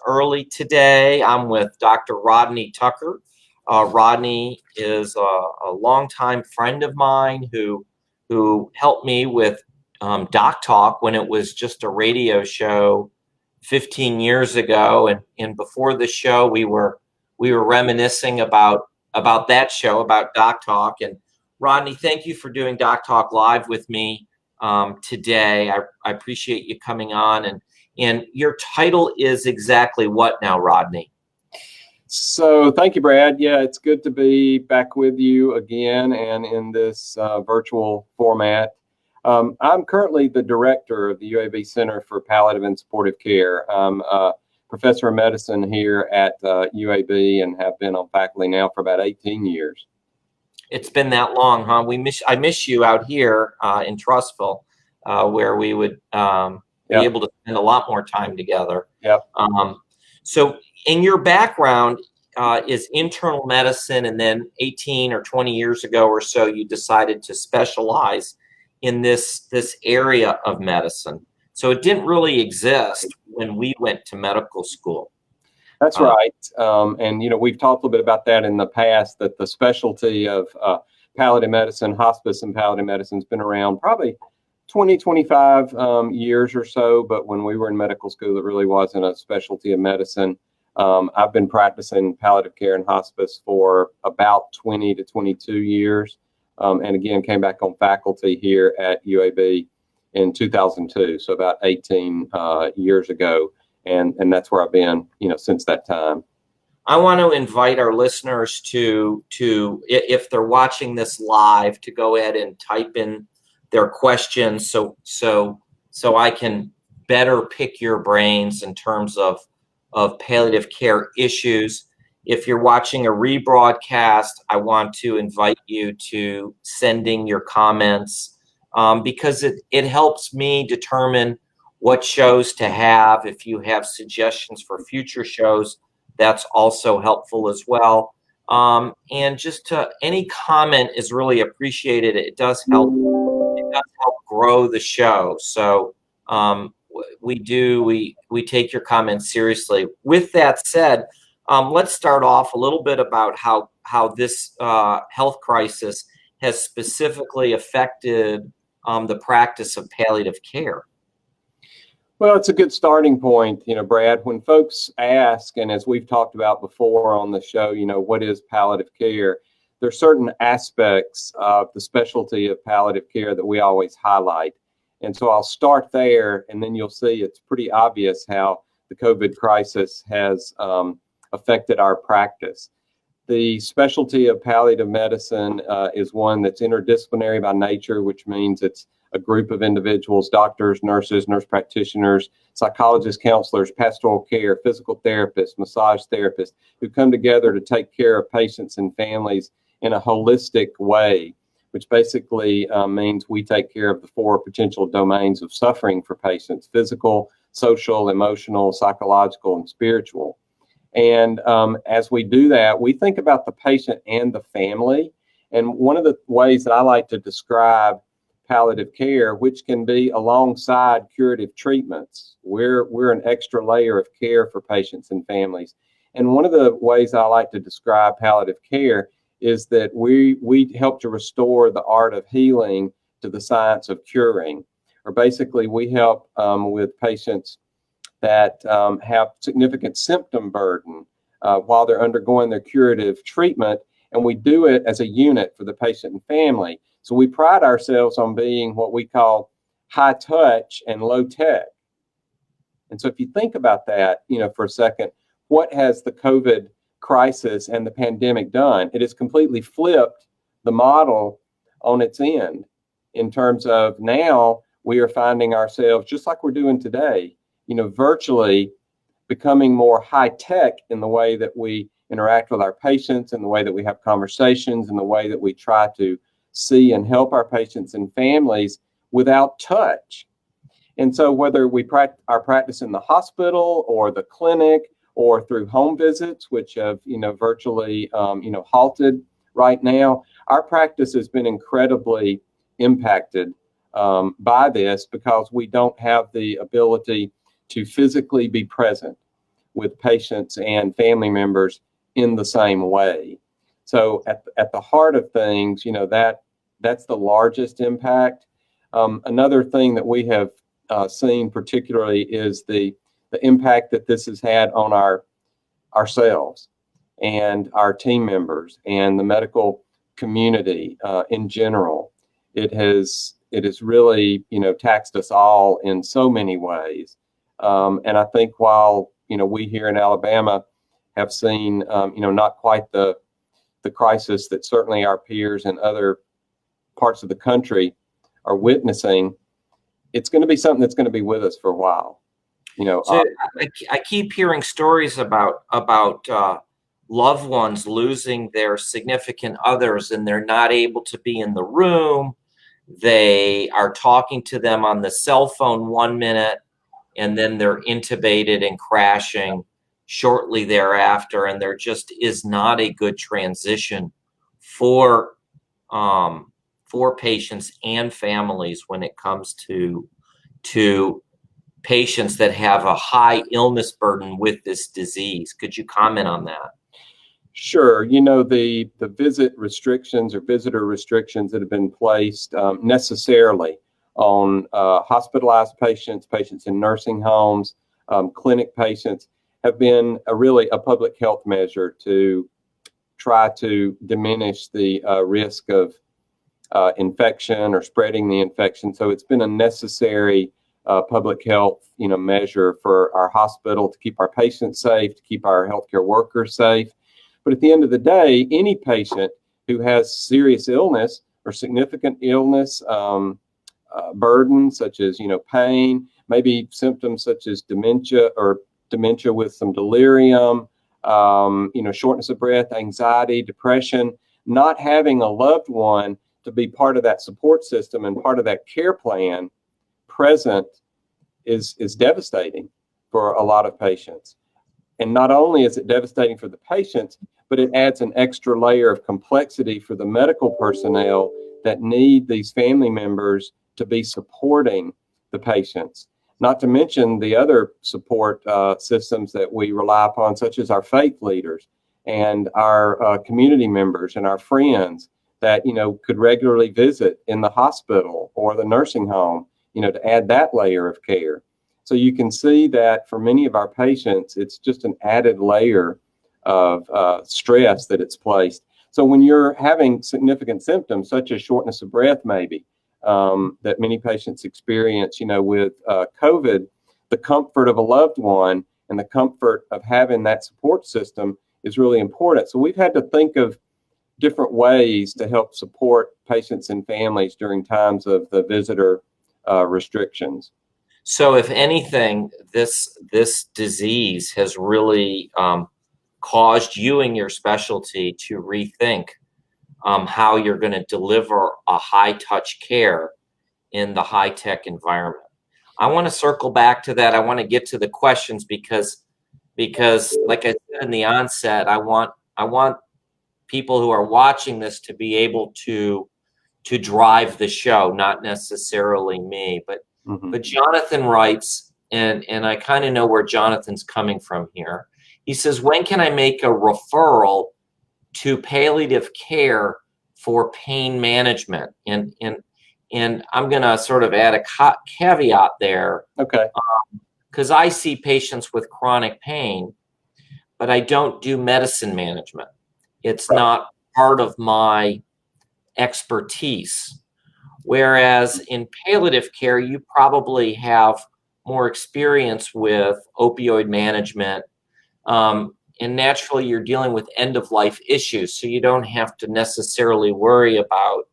early today. I'm with Dr. Rodney Tucker. Rodney is a longtime friend of mine who helped me with Doc Talk when it was just a radio show 15 years ago. And before the show, we were reminiscing about that show, about Doc Talk. And Rodney, thank you for doing Doc Talk Live with me today. I appreciate you coming on. And your title is exactly what now, Rodney? So thank you, Brad. Yeah, it's good to be back with you again and in this virtual format. I'm currently the director of the UAB Center for Palliative and Supportive Care. I'm a professor of medicine here at UAB and have been on faculty now for about 18 years. It's been that long, huh? I miss you out here in Trussville, where we would be able to spend a lot more time together. Yep. So in your background is internal medicine, and then 18 or 20 years ago or so, you decided to specialize in this area of medicine. So it didn't really exist when we went to medical school. That's right. And, you know, we've talked a little bit about that in the past, that the specialty of palliative medicine, hospice and palliative medicine has been around probably 20, 25 years or so. But when we were in medical school, it really wasn't a specialty of medicine. I've been practicing palliative care and hospice for about 20 to 22 years. And again, came back on faculty here at UAB in 2002, so about 18 years ago. And that's where I've been, you know, since that time. I want to invite our listeners to if they're watching this live, to go ahead and type in their questions so I can better pick your brains in terms of palliative care issues. If you're watching a rebroadcast, I want to invite you to sending your comments because it helps me determine what shows to have. If you have suggestions for future shows, that's also helpful as well. And just any comment is really appreciated. It does help grow the show. So we take your comments seriously. With that said, let's start off a little bit about how this health crisis has specifically affected the practice of palliative care. Well, it's a good starting point, you know, Brad, when folks ask, and as we've talked about before on the show, you know, what is palliative care? There are certain aspects of the specialty of palliative care that we always highlight. And so I'll start there, and then you'll see it's pretty obvious how the COVID crisis has affected our practice. The specialty of palliative medicine is one that's interdisciplinary by nature, which means it's a group of individuals, doctors, nurses, nurse practitioners, psychologists, counselors, pastoral care, physical therapists, massage therapists, who come together to take care of patients and families in a holistic way, which basically means we take care of the four potential domains of suffering for patients: physical, social, emotional, psychological, and spiritual. And as we do that, we think about the patient and the family. And one of the ways that I like to describe palliative care, which can be alongside curative treatments, we're an extra layer of care for patients and families. And one of the ways I like to describe palliative care is that we help to restore the art of healing to the science of curing. Or basically, we help with patients that have significant symptom burden while they're undergoing their curative treatment, and we do it as a unit for the patient and family. So we pride ourselves on being what we call high touch and low tech. And so if you think about that, you know, for a second, what has the COVID crisis and the pandemic done? It has completely flipped the model on its end in terms of now we are finding ourselves, just like we're doing today, you know, virtually becoming more high tech in the way that we interact with our patients, in the way that we have conversations, in the way that we try to see and help our patients and families without touch. And so whether we our practice in the hospital or the clinic or through home visits, which have, you know, virtually, halted right now, our practice has been incredibly impacted by this because we don't have the ability to physically be present. with patients and family members in the same way. So at the heart of things, that's the largest impact. Another thing that we have seen particularly is the impact that this has had on ourselves and our team members and the medical community in general. It has really, taxed us all in so many ways. And I think while, we here in Alabama have seen, not quite the crisis that certainly our peers in other parts of the country are witnessing, it's going to be something that's going to be with us for a while. So I keep hearing stories about loved ones losing their significant others, and they're not able to be in the room. They are talking to them on the cell phone 1 minute, and then they're intubated and crashing shortly thereafter. And there just is not a good transition for patients and families when it comes to patients that have a high illness burden with this disease. Could you comment on that? Sure. The visit restrictions or visitor restrictions that have been placed necessarily on hospitalized patients in nursing homes, clinic patients, have been really a public health measure to try to diminish the risk of infection or spreading the infection. So it's been a necessary public health, measure for our hospital to keep our patients safe, to keep our healthcare workers safe. But at the end of the day, any patient who has serious illness or significant illness burden, such as, pain, maybe symptoms such as dementia or dementia with some delirium, shortness of breath, anxiety, depression, not having a loved one to be part of that support system and part of that care plan present is devastating for a lot of patients. And not only is it devastating for the patients, but it adds an extra layer of complexity for the medical personnel that need these family members to be supporting the patients. Not to mention the other support systems that we rely upon, such as our faith leaders and our community members and our friends that, could regularly visit in the hospital or the nursing home, to add that layer of care. So you can see that for many of our patients, it's just an added layer of stress that it's placed. So when you're having significant symptoms, such as shortness of breath, maybe, that many patients experience, with COVID, the comfort of a loved one and the comfort of having that support system is really important. So we've had to think of different ways to help support patients and families during times of the visitor restrictions. So if anything, this disease has really caused you and your specialty to rethink how you're going to deliver a high-touch care in the high-tech environment. I want to circle back to that. I want to get to the questions because like I said in the onset, I want people who are watching this to be able to drive the show, not necessarily me. But Jonathan writes, and I kind of know where Jonathan's coming from here. He says, when can I make a referral to palliative care for pain management? And I'm going to sort of add a caveat there. Okay. Because I see patients with chronic pain, but I don't do medicine management. It's not part of my expertise. Whereas in palliative care, you probably have more experience with opioid management. And naturally, you're dealing with end-of-life issues, so you don't have to necessarily worry about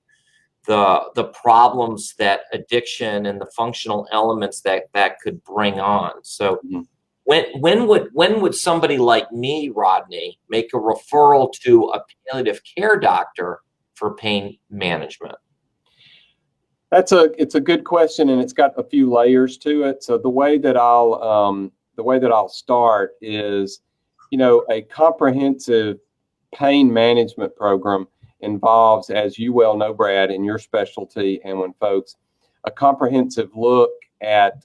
the problems that addiction and the functional elements that could bring on. So when would somebody like me, Rodney, make a referral to a palliative care doctor for pain management? It's a good question, and it's got a few layers to it. So the way that I'll start is, a comprehensive pain management program involves, as you well know, Brad, in your specialty and when folks, a comprehensive look at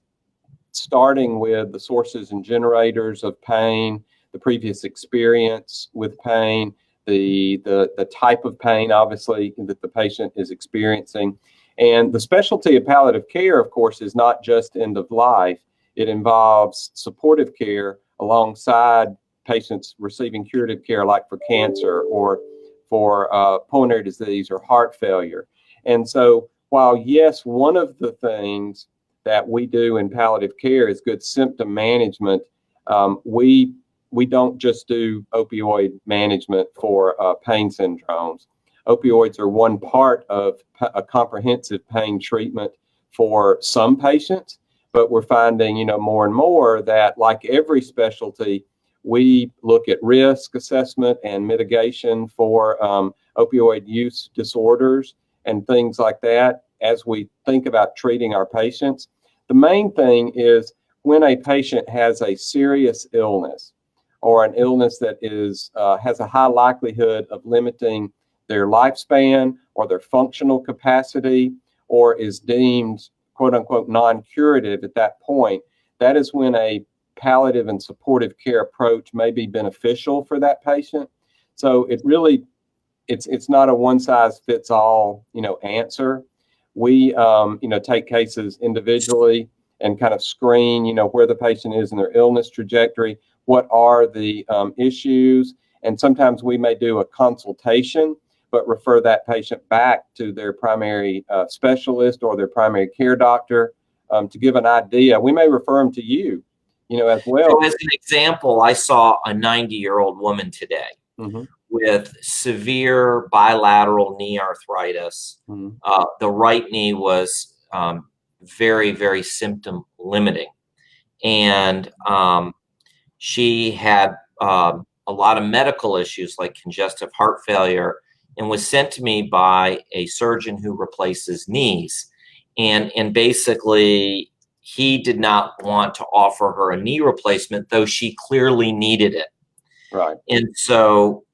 starting with the sources and generators of pain, the previous experience with pain, the type of pain, obviously, that the patient is experiencing. And the specialty of palliative care, of course, is not just end of life. It involves supportive care alongside patients receiving curative care, like for cancer or for pulmonary disease or heart failure. And so while, yes, one of the things that we do in palliative care is good symptom management, we don't just do opioid management for pain syndromes. Opioids are one part of a comprehensive pain treatment for some patients, but we're finding, more and more that, like every specialty, we look at risk assessment and mitigation for opioid use disorders and things like that as we think about treating our patients. The main thing is when a patient has a serious illness or an illness that has a high likelihood of limiting their lifespan or their functional capacity, or is deemed quote unquote non-curative at that point, that is when a palliative and supportive care approach may be beneficial for that patient. So it's not a one size fits all, answer. We, take cases individually and kind of screen, where the patient is in their illness trajectory, what are the issues, and sometimes we may do a consultation, but refer that patient back to their primary specialist or their primary care doctor to give an idea. We may refer them to you, as well. So as an example, I saw a 90-year-old woman today with severe bilateral knee arthritis. The right knee was very, very symptom limiting. And she had a lot of medical issues like congestive heart failure, and was sent to me by a surgeon who replaces knees. And basically, he did not want to offer her a knee replacement, though she clearly needed it. Right. And so,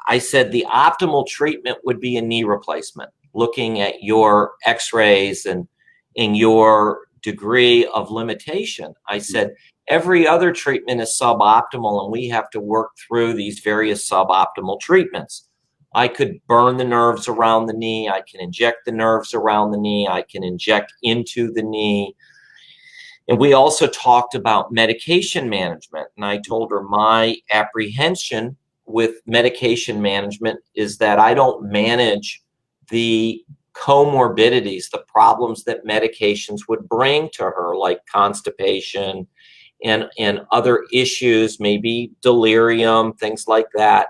I said the optimal treatment would be a knee replacement, looking at your x-rays and your degree of limitation. I said, every other treatment is suboptimal, and we have to work through these various suboptimal treatments. I could burn the nerves around the knee. I can inject the nerves around the knee. I can inject into the knee. And we also talked about medication management. And I told her my apprehension with medication management is that I don't manage the comorbidities, the problems that medications would bring to her, like constipation and other issues, maybe delirium, things like that.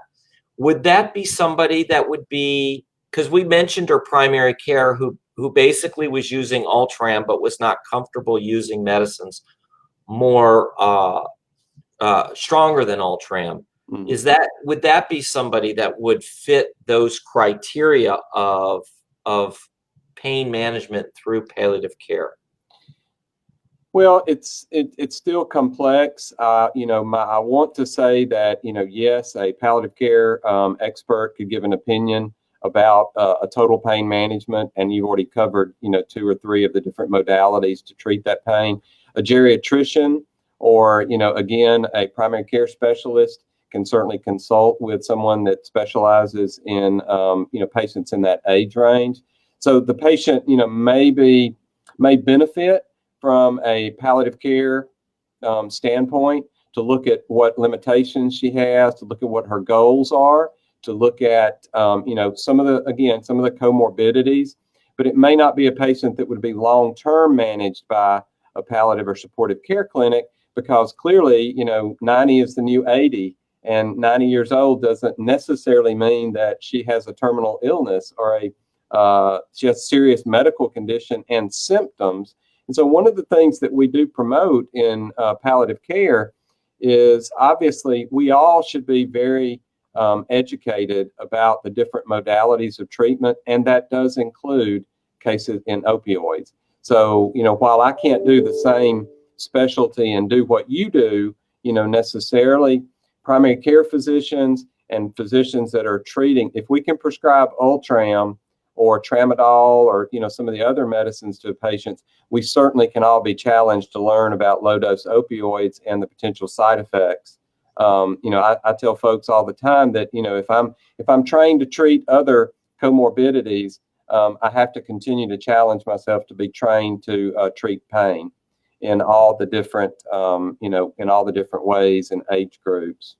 Would that be somebody that would be, because we mentioned her primary care who basically was using Ultram but was not comfortable using medicines more stronger than Ultram. Would that be somebody that would fit those criteria of pain management through palliative care? Well, it's still complex. I want to say that, yes, a palliative care expert could give an opinion about a total pain management, and you've already covered, 2 or 3 of the different modalities to treat that pain. A geriatrician or, again, a primary care specialist can certainly consult with someone that specializes in, patients in that age range. So the patient, may benefit from a palliative care standpoint, to look at what limitations she has, to look at what her goals are, to look at, some of the comorbidities, but it may not be a patient that would be long-term managed by a palliative or supportive care clinic, because clearly, 90 is the new 80, and 90 years old doesn't necessarily mean that she has a terminal illness or she has serious medical condition and symptoms. And so one of the things that we do promote in palliative care is, obviously, we all should be very educated about the different modalities of treatment, and that does include cases in opioids. So, while I can't do the same specialty and do what you do, necessarily, primary care physicians and physicians that are treating, if we can prescribe Ultram or tramadol or, some of the other medicines to patients, we certainly can all be challenged to learn about low-dose opioids and the potential side effects. I tell folks all the time that, if I'm trained to treat other comorbidities, I have to continue to challenge myself to be trained to treat pain in all the different, in all the different ways and age groups.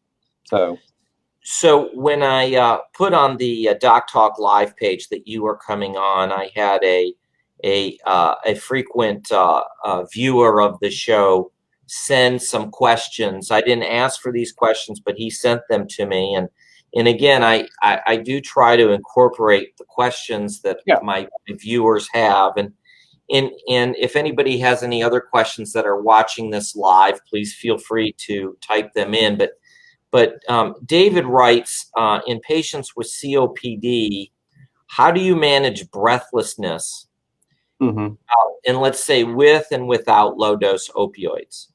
So when I put on the Doc Talk Live page that you were coming on, I had a frequent viewer of the show send some questions. I didn't ask for these questions, but he sent them to me, and again, I do try to incorporate the questions that my viewers have, and if anybody has any other questions that are watching this live, please feel free to type them in. But David writes, in patients with COPD, how do you manage breathlessness? Mm-hmm. And let's say with and without low dose opioids.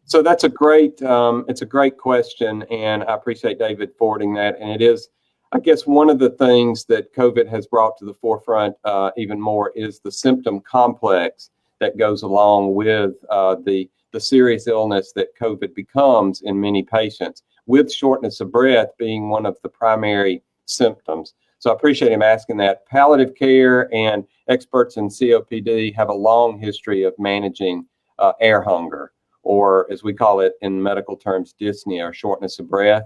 So that's it's a great question, and I appreciate David forwarding that. And it is, I guess, one of the things that COVID has brought to the forefront even more is the symptom complex that goes along with the serious illness that COVID becomes in many patients, with shortness of breath being one of the primary symptoms. So I appreciate him asking that. Palliative care and experts in COPD have a long history of managing air hunger, or as we call it in medical terms, dyspnea, or shortness of breath.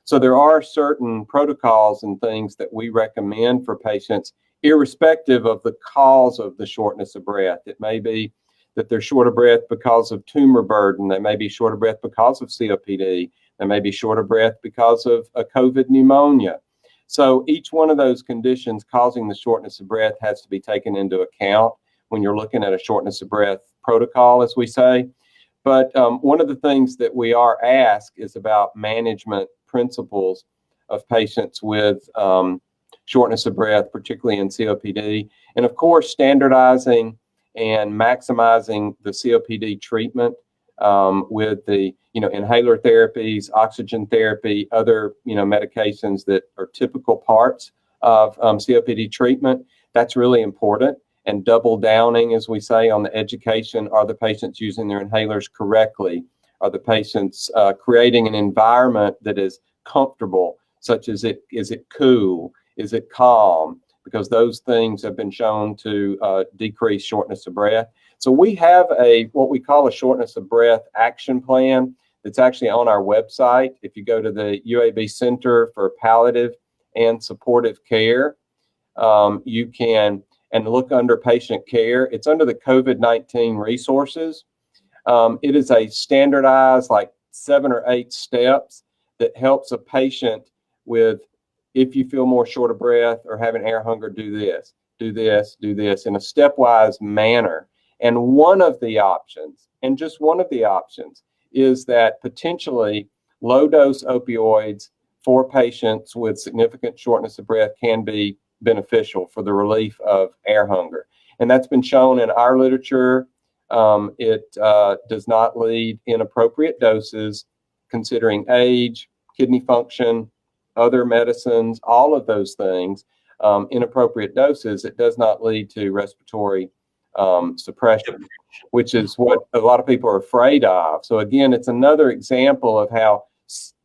So there are certain protocols and things that we recommend for patients, irrespective of the cause of the shortness of breath. It may be that they're short of breath because of tumor burden. They may be short of breath because of COPD. They may be short of breath because of a COVID pneumonia. So each one of those conditions causing the shortness of breath has to be taken into account when you're looking at a shortness of breath protocol, as we say. But one of the things that we are asked is about management principles of patients with shortness of breath, particularly in COPD. And of course, standardizing and maximizing the COPD treatment with the inhaler therapies, oxygen therapy, other medications that are typical parts of COPD treatment. That's really important. And double downing, as we say, on the education. Are the patients using their inhalers correctly? Are the patients creating an environment that is comfortable, such as is it cool? Is it calm? Because those things have been shown to decrease shortness of breath. So we have what we call a shortness of breath action plan that's actually on our website. If you go to the UAB Center for Palliative and Supportive Care, you can look under patient care. It's under the COVID-19 resources. It is a standardized 7 or 8 steps that helps a patient with, if you feel more short of breath or having air hunger, do this, do this, do this in a stepwise manner. And one of the options, and just one of the options, is that potentially low-dose opioids for patients with significant shortness of breath can be beneficial for the relief of air hunger. And that's been shown in our literature. It does not lead inappropriate doses, considering age, kidney function, other medicines, all of those things, inappropriate doses. It does not lead to respiratory suppression, which is what a lot of people are afraid of. So again, it's another example of how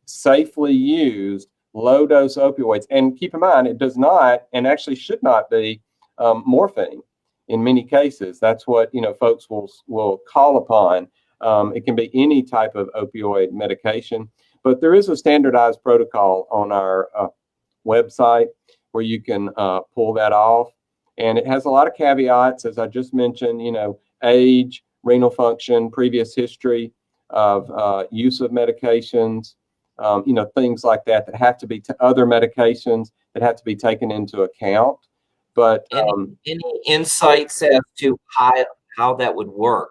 safely used low-dose opioids, and keep in mind, it does not, and actually should not be, morphine in many cases. That's what folks will call upon. It can be any type of opioid medication, but there is a standardized protocol on our website where you can pull that off. And it has a lot of caveats, as I just mentioned, age, renal function, previous history of use of medications, things like that have to be other medications that have to be taken into account. But any insights as to how that would work?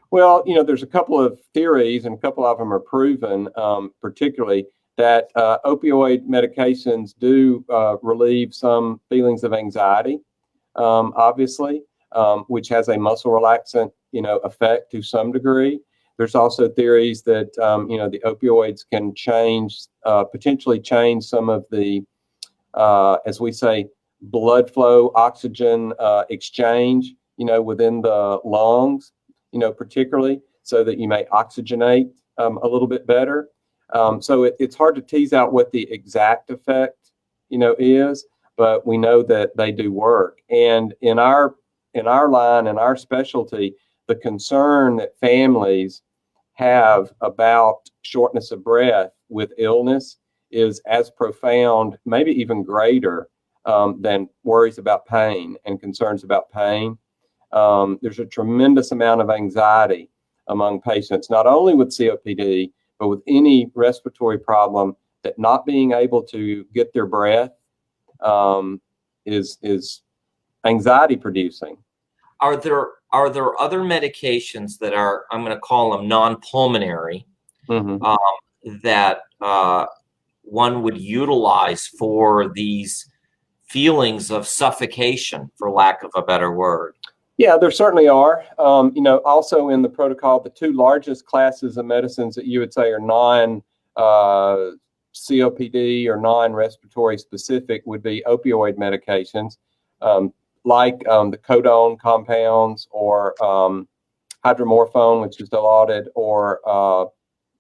Well, there's a couple of theories, and a couple of them are proven, particularly that opioid medications do relieve some feelings of anxiety, obviously, which has a muscle relaxant, effect to some degree. There's also theories that, the opioids can potentially change some of the, as we say, blood flow, oxygen exchange, within the lungs, particularly so that you may oxygenate a little bit better. So it's hard to tease out what the exact effect, is, but we know that they do work. And in our line, in our specialty, the concern that families have about shortness of breath with illness is as profound, maybe even greater, than worries about pain and concerns about pain. There's a tremendous amount of anxiety among patients, not only with COPD, but with any respiratory problem, that not being able to get their breath is anxiety producing. Are there other medications that are, I'm going to call them non-pulmonary, that one would utilize for these feelings of suffocation, for lack of a better word? Yeah, there certainly are. Also in the protocol, the two largest classes of medicines that you would say are non-COPD or non-respiratory specific would be opioid medications, like the codone compounds, or hydromorphone, which is Dilaudid, or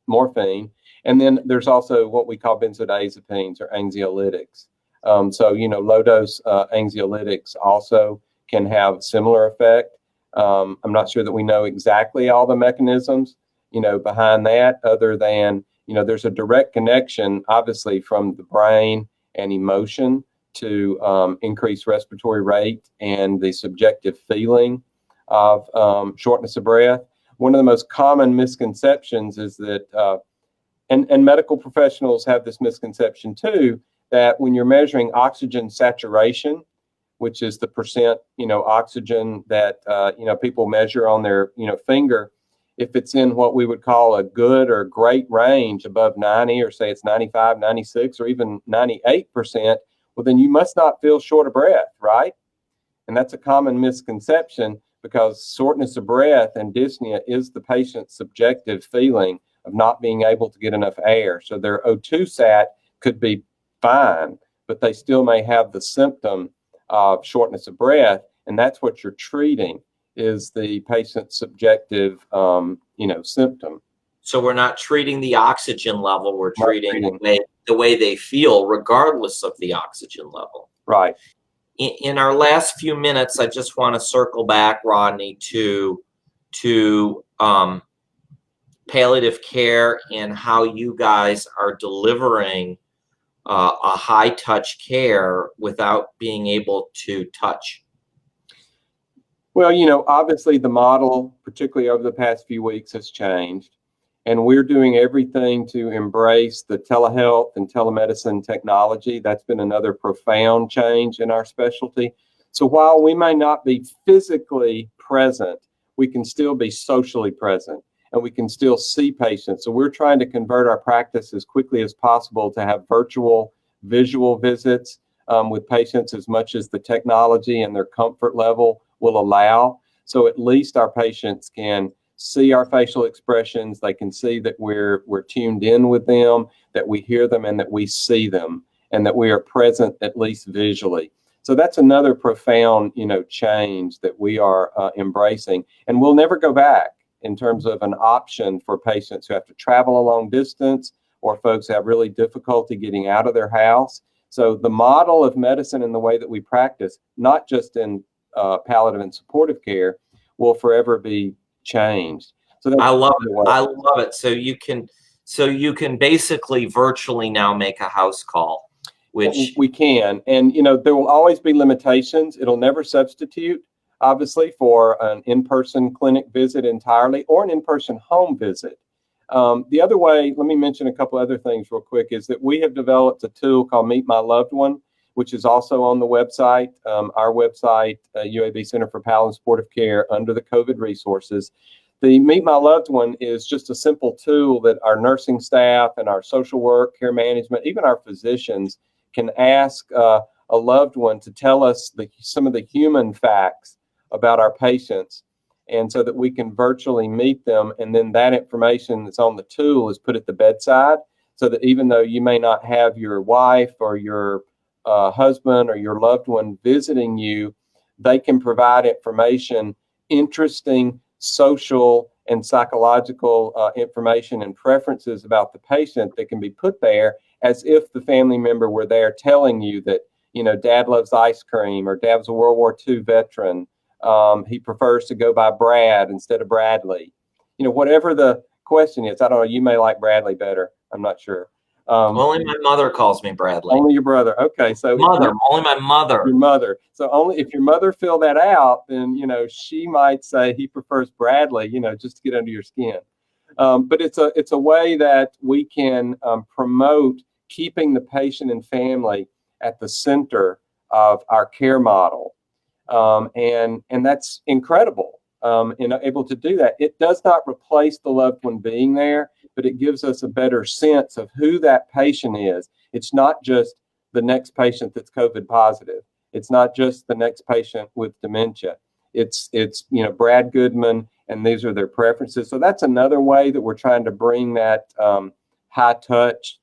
morphine. And then there's also what we call benzodiazepines or anxiolytics. Low dose anxiolytics also can have similar effect. I'm not sure that we know exactly all the mechanisms, behind that, other than, there's a direct connection, obviously, from the brain and emotion to increased respiratory rate and the subjective feeling of shortness of breath. One of the most common misconceptions is that, and medical professionals have this misconception too, that when you're measuring oxygen saturation, which is the percent, oxygen that, people measure on their, finger, if it's in what we would call a good or great range above 90, or say it's 95, 96, or even 98%, well, then you must not feel short of breath, right? And that's a common misconception, because shortness of breath and dyspnea is the patient's subjective feeling of not being able to get enough air. So their O2 sat could be fine, but they still may have the symptom of shortness of breath, and that's what you're treating, is the patient's subjective, symptom. So we're not treating the oxygen level; we're treating the way they feel, regardless of the oxygen level. Right. In our last few minutes, I just want to circle back, Rodney, to palliative care and how you guys are delivering a high-touch care without being able to touch. Well, obviously the model, particularly over the past few weeks, has changed. And we're doing everything to embrace the telehealth and telemedicine technology. That's been another profound change in our specialty. So while we may not be physically present, we can still be socially present, and we can still see patients. So we're trying to convert our practice as quickly as possible to have virtual visual visits with patients, as much as the technology and their comfort level will allow. So at least our patients can see our facial expressions. They can see that we're tuned in with them, that we hear them, and that we see them, and that we are present, at least visually. So that's another profound, change that we are embracing, and we'll never go back in terms of an option for patients who have to travel a long distance, or folks have really difficulty getting out of their house. So the model of medicine and the way that we practice, not just in palliative and supportive care, will forever be changed. So I love it. So you can basically virtually now make a house call, which we can. And there will always be limitations. It'll never substitute, obviously, for an in-person clinic visit entirely, or an in-person home visit. The other way, let me mention a couple other things real quick, is that we have developed a tool called Meet My Loved One, which is also on the website, our website, UAB Center for Palliative and Supportive Care, under the COVID resources. The Meet My Loved One is just a simple tool that our nursing staff and our social work, care management, even our physicians can ask a loved one to tell us some of the human facts about our patients, and so that we can virtually meet them. And then that information that's on the tool is put at the bedside, so that even though you may not have your wife or your husband or your loved one visiting you, they can provide information, interesting social and psychological information and preferences about the patient that can be put there as if the family member were there telling you that, dad loves ice cream, or dad was a World War II veteran. He prefers to go by Brad instead of Bradley. Whatever the question is, I don't know, you may like Bradley better. I'm not sure. Only my mother calls me Bradley. Only your brother. Okay. So only my mother. Your mother. So only if your mother filled that out, then, she might say he prefers Bradley, just to get under your skin. But it's a way that we can promote keeping the patient and family at the center of our care model. And that's incredible. Able to do that. It does not replace the loved one being there, but it gives us a better sense of who that patient is. It's not just the next patient that's COVID positive. It's not just the next patient with dementia. It's Brad Goodman, and these are their preferences. So that's another way that we're trying to bring that high touch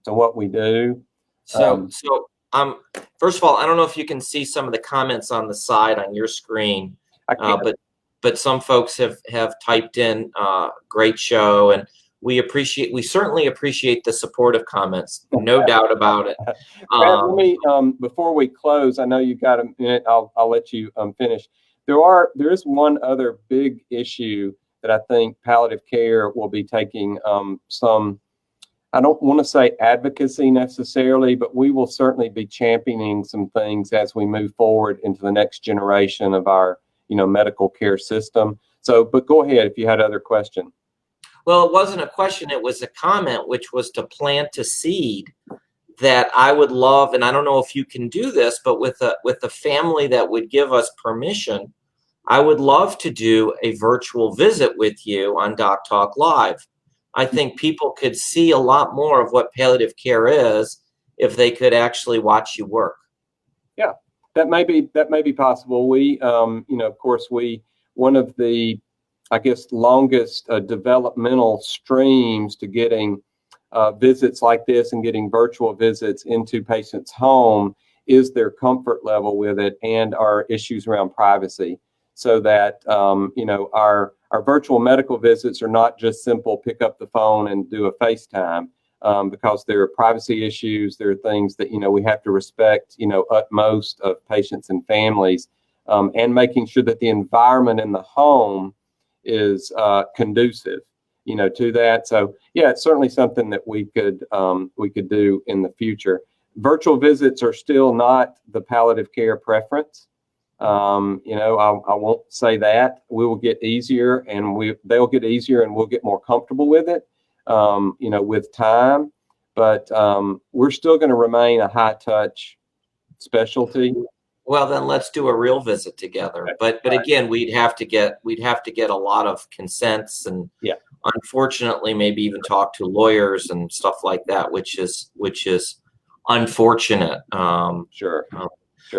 to what we do. First of all, I don't know if you can see some of the comments on the side on your screen, but some folks have typed in great show, and we certainly appreciate the supportive comments, no doubt about it. Brad, let me before we close, I know you got a minute. I'll let you finish. There is one other big issue that I think palliative care will be taking some, I don't want to say advocacy necessarily, but we will certainly be championing some things as we move forward into the next generation of our medical care system. So, but go ahead if you had other questions. Well, it wasn't a question, it was a comment, which was to plant a seed that I would love, and I don't know if you can do this, but with a family that would give us permission, I would love to do a virtual visit with you on Doc Talk Live. I think people could see a lot more of what palliative care is if they could actually watch you work. Yeah, that may be possible. We, of course, one of the, I guess, longest developmental streams to getting visits like this and getting virtual visits into patients' home is their comfort level with it and our issues around privacy. So that our virtual medical visits are not just simple pick up the phone and do a FaceTime, because there are privacy issues. There are things that we have to respect utmost of patients and families, and making sure that the environment in the home is conducive to that. So yeah, it's certainly something that we could do in the future. Virtual visits are still not the palliative care preference. I won't say that. We will get easier, and they'll get easier, and we'll get more comfortable with it, with time. But we're still going to remain a high touch specialty. Well, then let's do a real visit together. But again, we'd have to get a lot of consents, and unfortunately, maybe even talk to lawyers and stuff like that, which is unfortunate. Sure.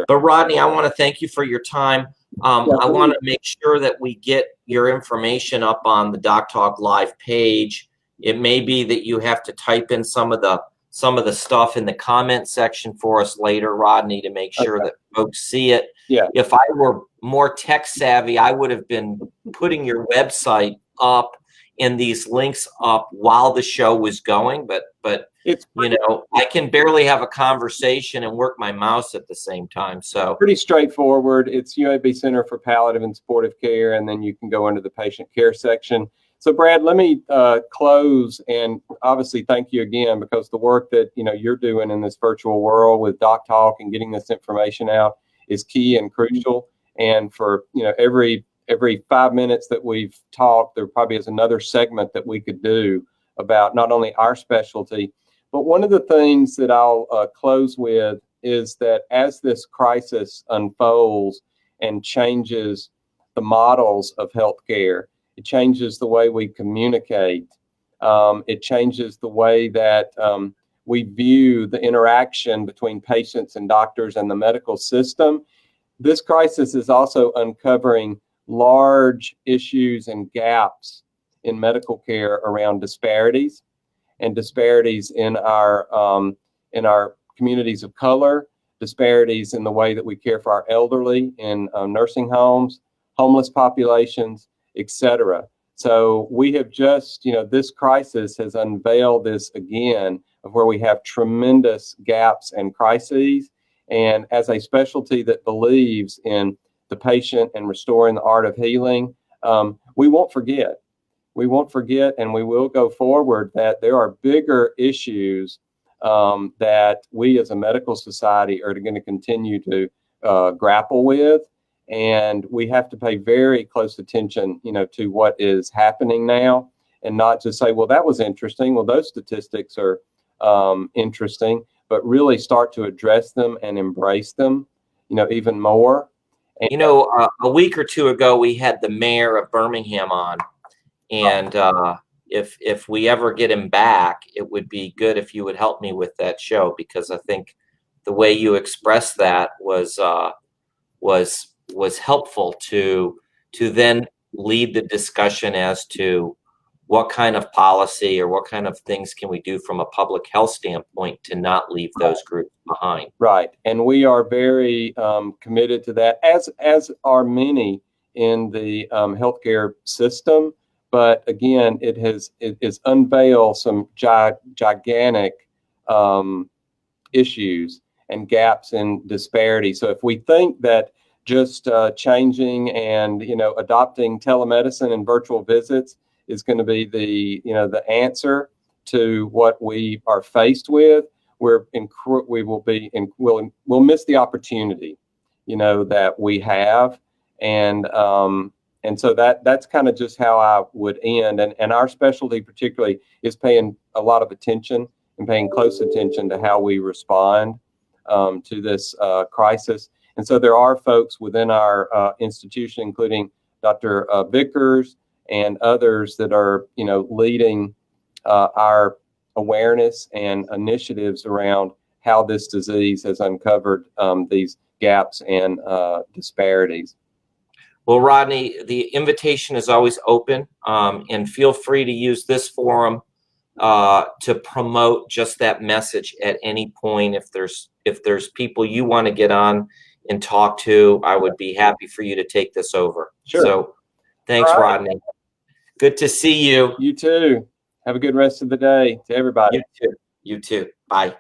But Rodney, I want to thank you for your time. I want to make sure that we get your information up on the Doc Talk Live page. It may be that you have to type in some of the stuff in the comment section for us later, Rodney, to make sure that folks see it. Yeah. If I were more tech savvy, I would have been putting your website up and these links up while the show was going, but it's I can barely have a conversation and work my mouse at the same time. So pretty straightforward. It's UAB Center for Palliative and Supportive Care, and then you can go into the patient care section. So Brad, let me close and obviously thank you again, because the work that you're doing in this virtual world with Doc Talk and getting this information out is key and crucial. And for every 5 minutes that we've talked, there probably is another segment that we could do about not only our specialty, but one of the things that I'll close with is that as this crisis unfolds and changes the models of healthcare, it changes the way we communicate. It changes the way that we view the interaction between patients and doctors and the medical system. This crisis is also uncovering large issues and gaps in medical care around disparities in our communities of color, disparities in the way that we care for our elderly in nursing homes, homeless populations, etc. So we have just, this crisis has unveiled this again of where we have tremendous gaps and crises. And as a specialty that believes in the patient and restoring the art of healing, we won't forget. We won't forget, and we will go forward that there are bigger issues that we as a medical society are going to continue to grapple with. And we have to pay very close attention, to what is happening now, and not just say, well, that was interesting. Well, those statistics are interesting, but really start to address them and embrace them, even more. And, a week or two ago, we had the mayor of Birmingham on, and if we ever get him back, it would be good if you would help me with that show, because I think the way you expressed that was helpful to then lead the discussion as to what kind of policy or what kind of things can we do from a public health standpoint to not leave those groups behind. Right. And we are very committed to that, as are many in the healthcare system. But again, it has unveiled some gigantic issues and gaps in disparity. So if we think that just changing and adopting telemedicine and virtual visits is going to be the answer to what we are faced with, we'll miss the opportunity that we have, and so that's kind of just how I would end. And our specialty particularly is paying a lot of attention and paying close attention to how we respond to this crisis. And so there are folks within our institution, including Dr. Vickers and others, that are leading our awareness and initiatives around how this disease has uncovered these gaps and disparities. Well, Rodney, the invitation is always open, and feel free to use this forum to promote just that message at any point. If there's people you want to get on and talk to, I would be happy for you to take this over. Sure. So thanks, All right. Rodney. Good to see you. You too. Have a good rest of the day to everybody. You too. You too. Bye.